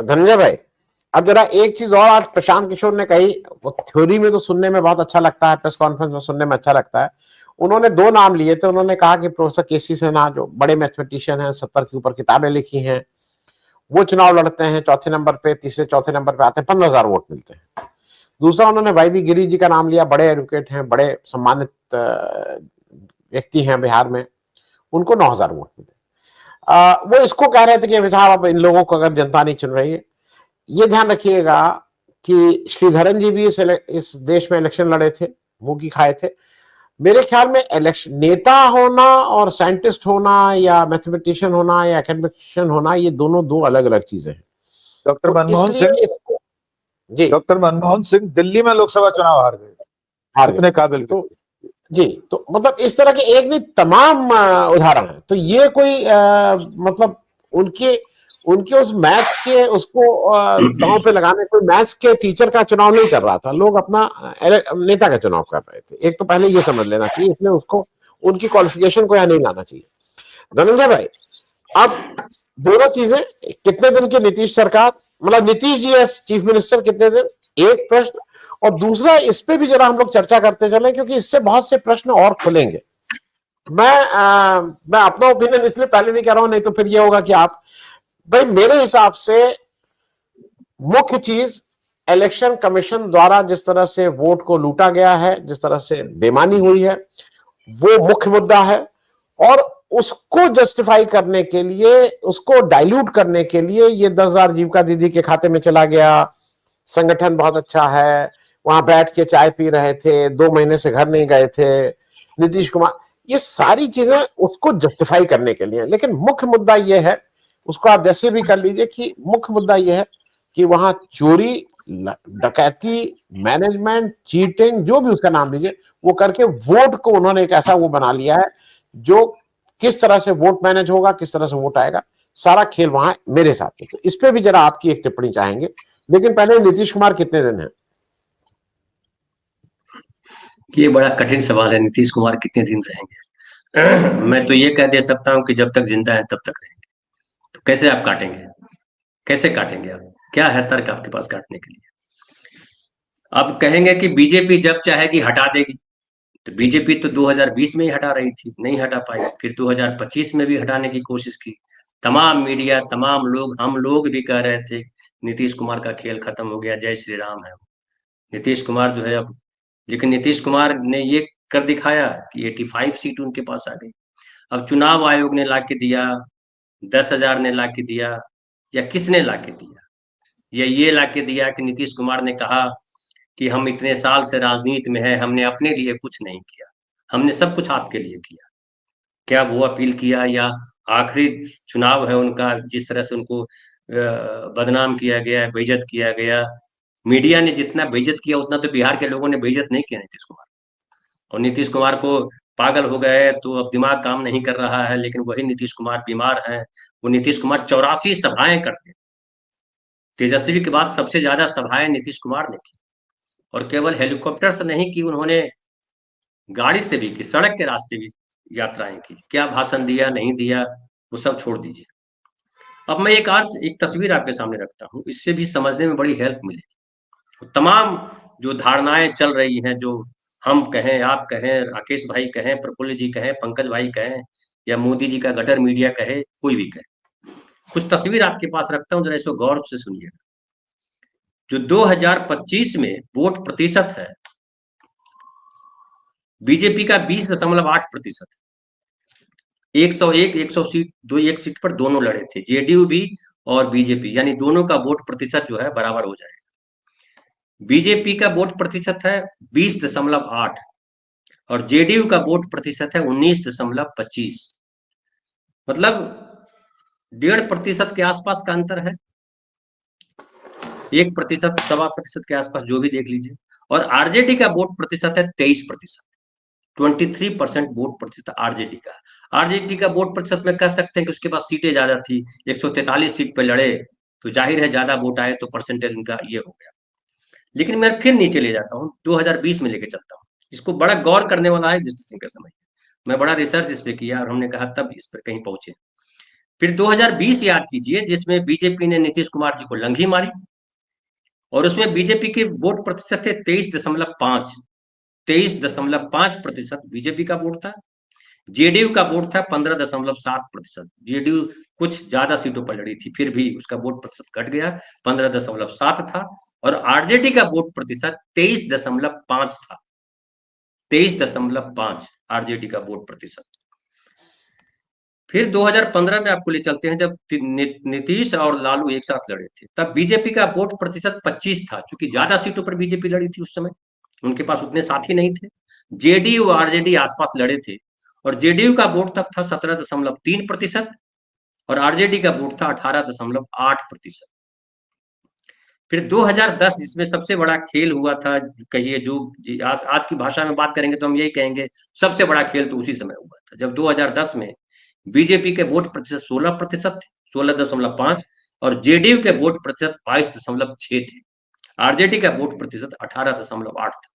धनंजय भाई, अब जरा एक चीज और आज प्रशांत किशोर ने कही, वो थ्योरी में तो सुनने में बहुत अच्छा लगता है, प्रेस कॉन्फ्रेंस में सुनने में अच्छा लगता है। उन्होंने दो नाम लिए थे। उन्होंने कहा कि प्रोफेसर केसी सिन्हा जो बड़े मैथमेटिशियन हैं, 70 के ऊपर किताबें लिखी हैं, वो चुनाव लड़ते हैं, चौथे नंबर पे, तीसरे चौथे नंबर पे आते हैं, 15,000 वोट मिलते हैं। दूसरा उन्होंने वाई बी गिरी जी का नाम लिया, बड़े एडवोकेट हैं, बड़े सम्मानित व्यक्ति हैं बिहार में, उनको 9,000 वोट मिले। वो इसको कह रहे थे कि साहब अब इन लोगों को अगर जनता नहीं चुन रही है, ये ध्यान रखिएगा कि श्रीधरन जी भी इस देश में इलेक्शन लड़े थे, मुंह की खाए थे। मेरे ख्याल में इलेक्शन नेता होना और साइंटिस्ट होना या मैथमेटिशियन होना या एकेडमिशियन होना, ये दोनों दो अलग अलग चीजें हैं। डॉक्टर तो मनमोहन इसलिए सिंह इसको जी डॉक्टर मनमोहन सिंह दिल्ली में लोकसभा चुनाव हार गए, हार इतने गए। काबिल तो जी, तो मतलब इस तरह के एक नहीं तमाम उदाहरण है। तो ये कोई मतलब उनके उनके उस मैथ्स के उसको दांव पे लगाने, कोई मैथ्स के टीचर का चुनाव नहीं कर रहा था, लोग अपना नेता का चुनाव कर रहे थे। एक तो पहले ये समझ लेना चाहिए, इसलिए उसको उनकी क्वालिफिकेशन को यहाँ नहीं लाना चाहिए। धनंजय भाई, अब दोनों चीजें, कितने दिन की नीतीश सरकार, मतलब Nitish G S chief minister कितने दिन, एक प्रश्न। और दूसरा, इस पे भी जरा हम लोग चर्चा करते चले, क्योंकि इससे बहुत से प्रश्न और खुलेंगे। मैं अपना ओपिनियन इसलिए पहले नहीं कह रहा हूं, नहीं तो फिर ये होगा कि आप भाई, मेरे हिसाब से मुख्य चीज इलेक्शन कमीशन द्वारा जिस तरह से वोट को लूटा गया है, जिस तरह से बेईमानी हुई है, वो मुख्य मुद्दा है। और उसको जस्टिफाई करने के लिए, उसको डाइल्यूट करने के लिए, ये 10,000 जीविका दीदी के खाते में चला गया, संगठन बहुत अच्छा है, वहां बैठ के चाय पी रहे थे, 2 महीने से घर नहीं गए थे नीतीश कुमार, ये सारी चीजें उसको जस्टिफाई करने के लिए। लेकिन मुख्य मुद्दा यह है, उसको आप जैसे भी कर लीजिए, कि मुख्य मुद्दा यह है कि वहां चोरी, डकैती, मैनेजमेंट, चीटिंग, जो भी उसका नाम लीजिए, वो करके वोट को उन्होंने एक ऐसा वो बना लिया है, जो किस तरह से वोट मैनेज होगा, किस तरह से वोट आएगा, सारा खेल वहां मेरे साथ है। तो इस पे भी जरा आपकी एक टिप्पणी चाहेंगे। लेकिन पहले नीतीश कुमार कितने दिन है? ये बड़ा कठिन सवाल है, नीतीश कुमार कितने दिन रहेंगे। मैं तो ये कह दे सकता हूँ कि जब तक जिंदा है तब तक रहेंगे। तो कैसे आप काटेंगे, कैसे काटेंगे आप, क्या है तर्क आपके पास काटने के लिए? आप कहेंगे कि बीजेपी जब चाहेगी हटा देगी, तो बीजेपी तो 2020 में ही हटा रही थी, नहीं हटा पाई। फिर 2025 में भी हटाने की कोशिश की। तमाम मीडिया, तमाम लोग, हम लोग भी कह रहे थे नीतीश कुमार का खेल खत्म हो गया, जय श्री राम है नीतीश कुमार जो है अब। लेकिन नीतीश कुमार ने ये कर दिखाया कि 85 सीट उनके पास आ गई। अब चुनाव आयोग ने ला के दिया, 10,000 ने ला के दिया, या किसने ला के दिया? या ये ला के दिया कि नीतीश कुमार ने कहा कि हम इतने साल से राजनीति में है, हमने अपने लिए कुछ नहीं किया, हमने सब कुछ आपके लिए किया। क्या वो अपील किया, या आखिरी चुनाव है उनका, जिस तरह से उनको बदनाम किया गया, बेइज्जत किया गया, मीडिया ने जितना बेइज्जत किया उतना तो बिहार के लोगों ने बेइज्जत नहीं किया नीतीश कुमार। और नीतीश कुमार को पागल हो गए तो अब दिमाग काम नहीं कर रहा है, लेकिन वही नीतीश कुमार बीमार हैं। वो नीतीश कुमार 84 सभाएं करते, तेजस्वी के बाद सबसे ज्यादा सभाएं नीतीश कुमार ने की। और केवल हेलीकॉप्टर से नहीं की, उन्होंने गाड़ी से भी की, सड़क के रास्ते भी यात्राएं की। क्या भाषण दिया, नहीं दिया, वो सब छोड़ दीजिए। अब मैं एक तस्वीर आपके सामने रखता हूँ, इससे भी समझने में बड़ी हेल्प मिलेगी। तमाम जो धारणाएं चल रही हैं, जो हम कहें, आप कहें, राकेश भाई कहें, प्रफुल्ल जी कहें, पंकज भाई कहें, या मोदी जी का गटर मीडिया कहे, कोई भी कहे, कुछ तस्वीर आपके पास रखता हूँ, जरा इसको गौर से सुनिएगा। जो 2025 में वोट प्रतिशत है, बीजेपी का 20.8%। 101, 100 सीट, एक सीट पर दोनों लड़े थे, जेडीयू भी और बीजेपी, यानी दोनों का वोट प्रतिशत जो है बराबर हो जाएगा। बीजेपी का वोट प्रतिशत है 20.8 और जेडीयू का वोट प्रतिशत है 19.25, मतलब 1.5% के आसपास का अंतर है। 1%, 1.25% के आसपास, जो भी देख लीजिए। और आरजेडी का वोट प्रतिशत है 23%, 23% वोट प्रतिशत आरजेडी का। आरजेडी का वोट प्रतिशत में कह सकते हैं कि उसके पास सीटें ज्यादा थी, 143 सीट पे लड़े, तो जाहिर है ज्यादा वोट आए तो परसेंटेज उनका ये हो गया। लेकिन मैं फिर नीचे ले जाता हूँ, 2020 में लेके चलता हूँ। इसको बड़ा गौर करने वाला है विष्णु सिंह का समय। मैं बड़ा रिसर्च इस पे किया और हमने कहा तब इस पर कहीं पहुंचे। फिर 2020 याद कीजिए, जिसमें बीजेपी ने नीतीश कुमार जी को लंघी मारी, और उसमें बीजेपी के वोट प्रतिशत थे 23.5। 23.5% बीजेपी का वोट था। जेडीयू का वोट था 15.7%। जेडीयू कुछ ज्यादा सीटों पर लड़ी थी, फिर भी उसका वोट प्रतिशत घट गया, 15.7 था। और आरजेडी का वोट प्रतिशत 23.5 था। 23.5 आरजेडी का वोट प्रतिशत। फिर 2015 में आपको ले चलते हैं, जब नीतीश और लालू एक साथ लड़े थे, तब बीजेपी का वोट प्रतिशत 25 था, क्योंकि ज्यादा सीटों पर बीजेपी लड़ी थी उस समय, उनके पास उतने साथी नहीं थे। जेडीयू और आरजेडी आसपास लड़े थे, और जेडीयू का वोट तब था 17.3% और आरजेडी का वोट था 18.8%। फिर 2010, जिसमें सबसे बड़ा खेल हुआ था, कहिए जो आज की भाषा में बात करेंगे तो हम यही कहेंगे सबसे बड़ा खेल तो उसी समय हुआ था, जब 2010 में बीजेपी के वोट प्रतिशत 16% थे, 16.5, और जेडीयू के वोट प्रतिशत 22.6 थे। आरजेडी का वोट प्रतिशत 18.8 था।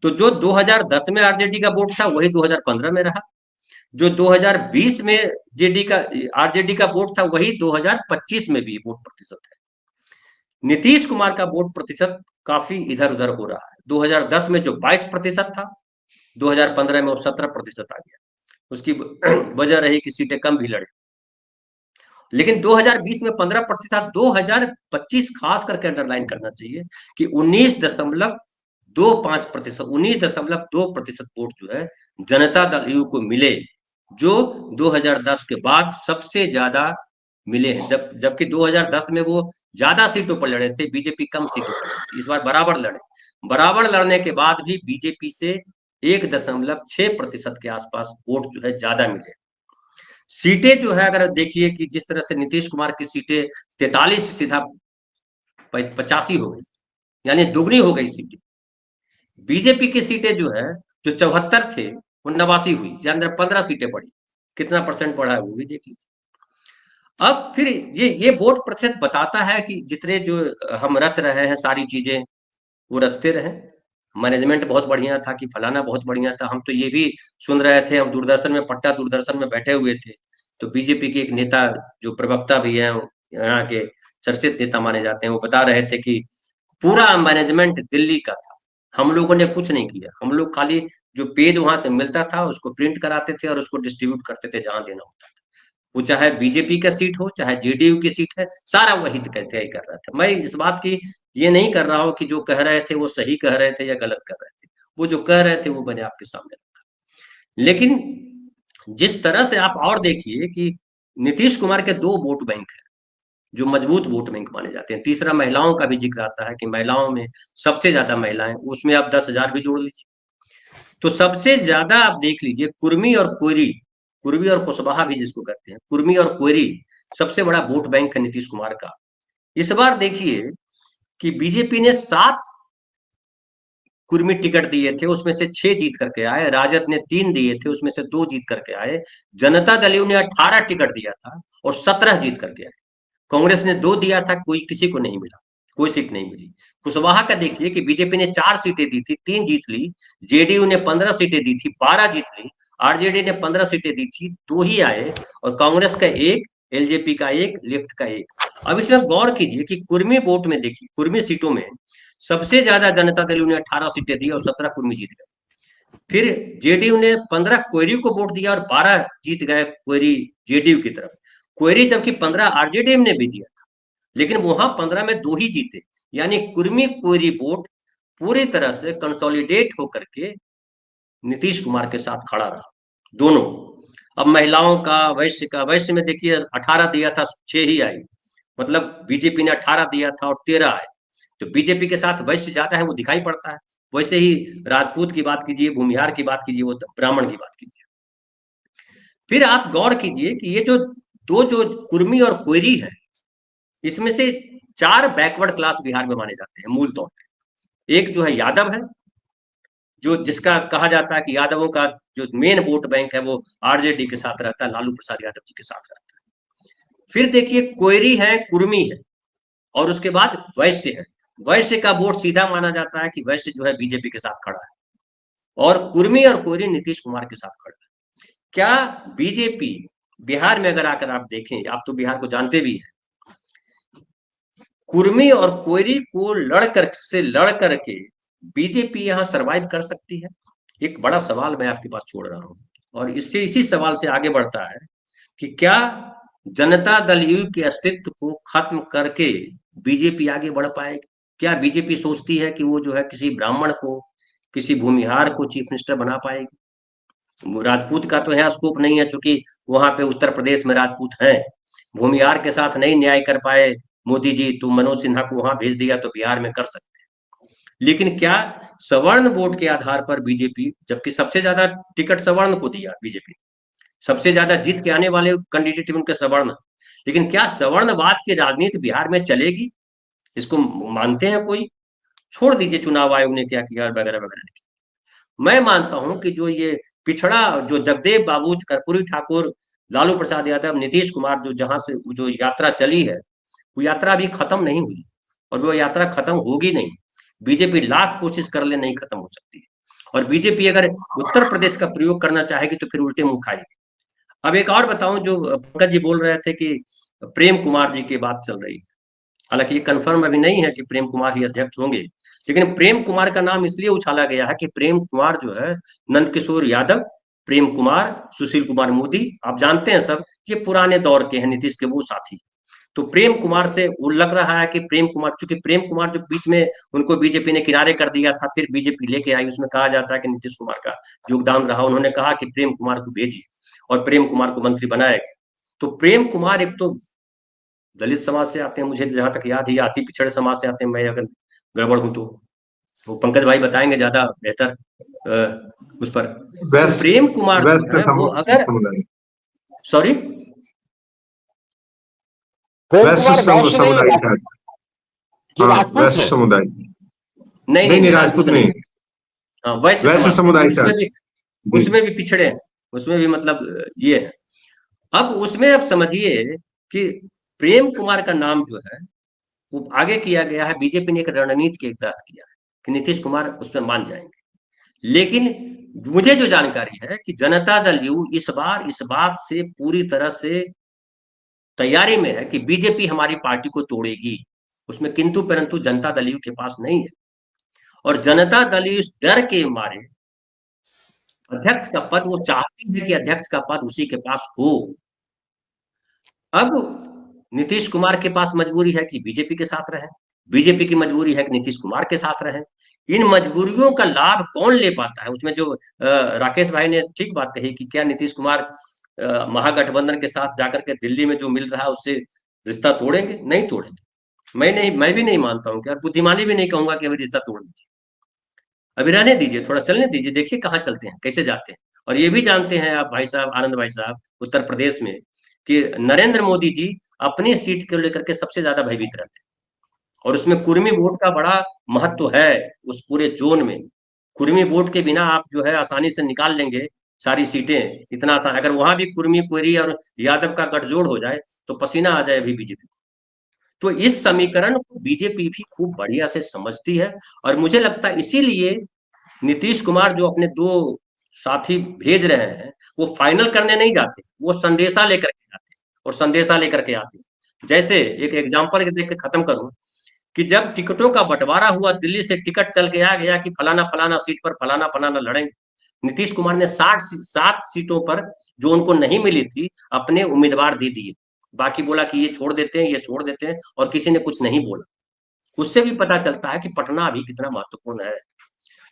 तो जो 2010 में आरजेडी का वोट था वही 2015 में रहा। जो 2020 में आरजेडी का वोट था वही 2025 में भी वोट प्रतिशत है। नीतीश कुमार का वोट प्रतिशत काफी इधर उधर हो रहा है। 2010 में जो 22% था, 2015 में वो 17% आ गया। उसकी वजह रही कि सीटें कम भी लड़े। लेकिन 2020 में 15%, 2025 खास करके अंडरलाइन करना चाहिए कि 19.25% वोट जो है जनता दल यू को मिले, जो 2010 के बाद सबसे ज्यादा मिले हैं। जबकि 2010 में वो ज्यादा सीटों पर लड़े थे, बीजेपी कम सीटों पर लड़ी थी। इस बार बराबर लड़े। बराबर लड़ने के बाद भी बीजेपी से 1.6% के आसपास वोट जो है ज्यादा मिले। सीटें जो है, अगर देखिए कि जिस तरह से नीतीश कुमार की सीटें 43 सीधा 85 हो गई, यानी दुगनी हो गई सीटें। बीजेपी की सीटें जो है, जो 74 थे वो 89 हुई, यानी 15 सीटें बढ़ी। कितना परसेंट बढ़ा है वो भी देख लीजिए। अब फिर ये वोट प्रतिशत बताता है कि जितने जो हम रच रहे हैं सारी चीजें, वो रचते रहे। मैनेजमेंट बहुत बढ़िया था कि फलाना बहुत बढ़िया था, हम तो ये भी सुन रहे थे, हम दूरदर्शन में, पट्टा दूरदर्शन में बैठे हुए थे, तो बीजेपी के एक नेता जो प्रवक्ता भी है, यहाँ के चर्चित नेता माने जाते हैं, वो बता रहे थे कि पूरा मैनेजमेंट दिल्ली का था, हम लोगों ने कुछ नहीं किया, हम लोग खाली जो पेज वहां से मिलता था उसको प्रिंट कराते थे और उसको डिस्ट्रीब्यूट करते थे जहां देना होता था। वो चाहे बीजेपी का सीट हो चाहे जेडीयू की सीट है, सारा वही कहते ही कर रहा था। मैं इस बात की ये नहीं कर रहा हूं कि जो कह रहे थे वो सही कह रहे थे या गलत कर रहे थे, वो जो कह रहे थे वो मैंने आपके सामने रखा। लेकिन जिस तरह से आप और देखिए कि नीतीश कुमार के दो वोट बैंक है जो मजबूत वोट बैंक माने जाते हैं। तीसरा, महिलाओं का भी जिक्र आता है कि महिलाओं में सबसे ज्यादा महिलाएं, उसमें आप 10,000 भी जोड़ लीजिए तो सबसे ज्यादा आप देख लीजिए कुर्मी और कोयरी, कुर्मी और कुशवाहा भी जिसको कहते हैं, कुर्मी और कोयरी सबसे बड़ा वोट बैंक है नीतीश कुमार का। इस बार देखिए कि बीजेपी ने 7 कुर्मी टिकट दिए थे, उसमें से 6 जीत करके आए। राजद ने 3 दिए थे, उसमें से 2 जीत करके आए। जनता दल यू ने 18 टिकट दिया था और 17 जीत करके आए। कांग्रेस ने 2 दिया था, कोई किसी को नहीं मिला, कोई सीट नहीं मिली। कुशवाहा का देखिए कि बीजेपी ने 4 सीटें दी थी, 3 जीत ली। जेडीयू ने 15 सीटें दी थी, 12 जीत ली। आरजेडी ने 15 सीटें दी थी, 2 ही आए। और कांग्रेस का 1, एलजेपी का 1, लेफ्ट का 1। अब इसमें गौर कीजिए कि कुर्मी वोट में देखिए, कुर्मी सीटों में सबसे ज्यादा जनता दल ने 18 सीटें दी और 17 कुर्मी जीत गए। फिर जेडीयू ने 15 कोयरी को वोट दिया और 12 जीत गए कोयरी जेडीयू की तरफ। कोयरी जबकि 15 आरजेडी ने भी दिया था, लेकिन वहां 15 में 2 ही जीते। यानी कुर्मी कोयरी वोट पूरी तरह से कंसोलिडेट होकर के नीतीश कुमार के साथ खड़ा रहा, दोनों। अब महिलाओं का, वैश्य में देखिए 18 दिया था, 6 ही आई। मतलब बीजेपी ने 18 दिया था और 13 आए। तो बीजेपी के साथ वैश्य ज्यादा है, वो दिखाई पड़ता है। वैसे ही राजपूत की बात कीजिए, भूमिहार की बात कीजिए, वो ब्राह्मण की बात कीजिए। फिर आप गौर कीजिए कि ये जो जो कुर्मी और कोयरी है, इसमें से 4 बैकवर्ड क्लास बिहार में माने जाते हैं मूल तौर पे। एक जो है यादव है, जो जिसका कहा जाता है कि यादवों का जो मेन वोट बैंक है वो आरजेडी के साथ रहता है, लालू प्रसाद यादव जी के साथ रहता है। फिर देखिए कोयरी है, कुर्मी है, और उसके बाद वैश्य है। वैश्य का वोट सीधा माना जाता है कि वैश्य जो है बीजेपी के साथ खड़ा है, और कुर्मी और कोयरी नीतीश कुमार के साथ खड़ा है। क्या बीजेपी बिहार में अगर आकर आप देखें, आप तो बिहार को जानते भी हैं, कुर्मी और कोयरी को लड़ करके बीजेपी यहां सरवाइव कर सकती है? एक बड़ा सवाल मैं आपके पास छोड़ रहा हूं, और इससे इसी सवाल से आगे बढ़ता है कि क्या जनता दल यू के अस्तित्व को खत्म करके बीजेपी आगे बढ़ पाएगी? क्या बीजेपी सोचती है कि वो जो है किसी ब्राह्मण को, किसी भूमिहार को चीफ मिनिस्टर बना पाएगी? राजपूत का तो यहाँ स्कोप नहीं है, चूंकि वहां पे उत्तर प्रदेश में राजपूत हैं। भूमिहार के साथ नहीं न्याय कर पाए मोदी जी, तो मनोज सिन्हा को वहां भेज दिया, तो बिहार में कर सकते हैं। लेकिन क्या सवर्ण वोट के आधार पर बीजेपी, जबकि सबसे ज्यादा टिकट सवर्ण को दिया बीजेपी, सबसे ज्यादा जीत के आने वाले कैंडिडेट उनके सवर्ण, लेकिन क्या सवर्णवाद की राजनीति बिहार में चलेगी? इसको मानते हैं कोई? छोड़ दीजिए चुनाव आयोग ने क्या किया वगैरह वगैरह। मैं मानता हूं कि जो ये पिछड़ा, जो जगदेव बाबू, कर्पूरी ठाकुर, लालू प्रसाद यादव, नीतीश कुमार, जो जहां से जो यात्रा चली है, वो यात्रा अभी खत्म नहीं हुई, और वो यात्रा खत्म होगी नहीं। बीजेपी लाख कोशिश कर ले, नहीं खत्म हो सकती है। और बीजेपी अगर उत्तर प्रदेश का प्रयोग करना चाहेगी तो फिर उल्टे मुंह खाएगी। अब एक और बताऊं, जो पंकज जी बोल रहे थे कि प्रेम कुमार जी की बात चल रही है, हालांकि ये कंफर्म अभी नहीं है कि प्रेम कुमार ही अध्यक्ष होंगे, लेकिन प्रेम कुमार का नाम इसलिए उछाला गया है कि प्रेम कुमार जो है, नंदकिशोर यादव, प्रेम कुमार, सुशील कुमार मोदी, आप जानते हैं सब, ये पुराने दौर के हैं, नीतीश के वो साथी। तो प्रेम कुमार से वो लग रहा है कि प्रेम कुमार, चूंकि प्रेम कुमार जो बीच में उनको बीजेपी ने किनारे कर दिया था, फिर बीजेपी लेके आई, उसमें कहा जाता है कि नीतीश कुमार का योगदान रहा। उन्होंने कहा कि प्रेम कुमार को भेजिए, और प्रेम कुमार को मंत्री बनाया गया। तो प्रेम कुमार एक तो दलित समाज से आते हैं, मुझे जहां तक याद है, अति पिछड़े समाज से आते हैं, मैं अगर गड़बड़ हूं तो वो पंकज भाई बताएंगे ज्यादा बेहतर उस पर। तो वेस्ट प्रेम कुमार वेस्ट जो है वो अगर, समुदाय, सॉरी, प्रेम वेस्ट कुमार वैश्य नहीं समुदाय था। कि हाँ, राजपूत वैश्य है? समुदाय। नहीं नहीं नहीं नहीं, नहीं, राजपूत राजपूत नहीं नहीं, है। हाँ, वैश्य वैश्य समाज से, समुदाय था उसमें भी, जी। उसमें भी पिछड़े हैं, उसमें भी मतलब ये है। अब उसमें अब समझिए कि प्रेम कुमार का नाम जो है वो आगे किया गया है, बीजेपी ने एक रणनीति के तहत किया है कि नीतीश कुमार उस पर मान जाएंगे। लेकिन मुझे जो जानकारी है कि जनता दल यू इस बार इस बात से पूरी तरह से तैयारी में है कि बीजेपी हमारी पार्टी को तोड़ेगी। उसमें किंतु परंतु जनता दल यू के पास नहीं है, और जनता दल यू इस डर के मारे अध्यक्ष का पद, वो चाहती है कि अध्यक्ष का पद उसी के पास हो। अब नीतीश कुमार के पास मजबूरी है कि बीजेपी के साथ रहे, बीजेपी की मजबूरी है कि नीतीश कुमार के साथ रहे। इन मजबूरियों का लाभ कौन ले पाता है? उसमें जो राकेश भाई ने ठीक बात कही कि क्या नीतीश कुमार महागठबंधन के साथ जाकर के दिल्ली में जो मिल रहा है उससे रिश्ता तोड़ेंगे? नहीं तोड़ेंगे। मैं भी नहीं मानता हूँ, क्या बुद्धिमानी भी नहीं कहूंगा कि अभी रिश्ता तोड़ दीजिए, अभी रहने दीजिए, थोड़ा चलने दीजिए, देखिए कहाँ चलते हैं, कैसे जाते हैं। और ये भी जानते हैं आप भाई साहब, आनंद भाई साहब, उत्तर प्रदेश में कि नरेंद्र मोदी जी अपनी सीट को लेकर के सबसे ज्यादा भयभीत रहते हैं, और उसमें कुर्मी वोट का बड़ा महत्व है उस पूरे जोन में। कुर्मी वोट के बिना आप जो है आसानी से निकाल लेंगे सारी सीटें, इतना आसान। अगर वहां भी कुर्मी, कोयरी और यादव का गठजोड़ हो जाए तो पसीना आ जाए अभी बीजेपी। तो इस समीकरण को बीजेपी भी खूब बढ़िया से समझती है, और मुझे लगता है इसीलिए नीतीश कुमार जो अपने दो साथी भेज रहे हैं, वो फाइनल करने नहीं जाते, वो संदेशा लेकर के जाते हैं, और संदेशा लेकर के आते हैं। जैसे एक एग्जांपल देख के खत्म करूं, कि जब टिकटों का बंटवारा हुआ, दिल्ली से टिकट चल के आ गया कि फलाना फलाना सीट पर फलाना फलाना लड़ेंगे, नीतीश कुमार ने 7 सीटों पर जो उनको नहीं मिली थी अपने उम्मीदवार दे दिए। बाकी बोला कि ये छोड़ देते हैं, ये छोड़ देते हैं, और किसी ने कुछ नहीं बोला। उससे भी पता चलता है कि पटना अभी कितना महत्वपूर्ण है।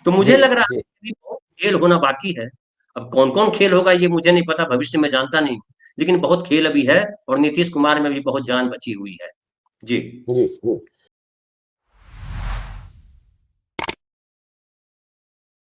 तो मुझे जी लग रहा है जी कि बहुत खेल होना बाकी है। अब कौन कौन खेल होगा ये मुझे नहीं पता, भविष्य में जानता नहीं, लेकिन बहुत खेल अभी है, और नीतीश कुमार में भी बहुत जान बची हुई है। जी। जी जी।